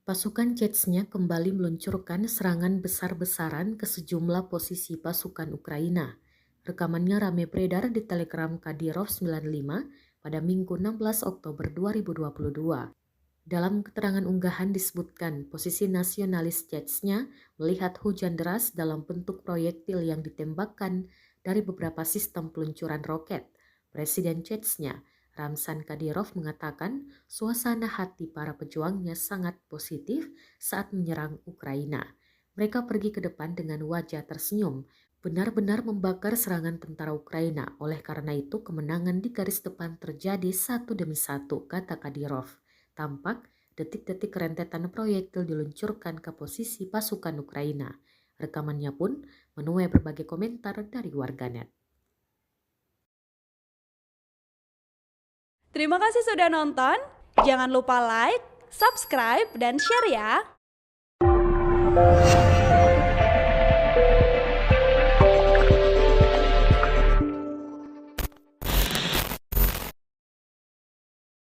Pasukan Chechnya kembali meluncurkan serangan besar-besaran ke sejumlah posisi pasukan Ukraina. Rekamannya rame beredar di Telegram Kadyrov 95 pada Minggu 16 Oktober 2022. Dalam keterangan unggahan disebutkan posisi nasionalis Chechnya melihat hujan deras dalam bentuk proyektil yang ditembakkan dari beberapa sistem peluncuran roket. Presiden Chechnya, Ramzan Kadyrov mengatakan suasana hati para pejuangnya sangat positif saat menyerang Ukraina. Mereka pergi ke depan dengan wajah tersenyum, benar-benar membakar serangan tentara Ukraina. Oleh karena itu kemenangan di garis depan terjadi satu demi satu, kata Kadyrov. Tampak detik-detik rentetan proyektil diluncurkan ke posisi pasukan Ukraina. Rekamannya pun menuai berbagai komentar dari warganet. Terima kasih sudah nonton. Jangan lupa like, subscribe, dan share ya.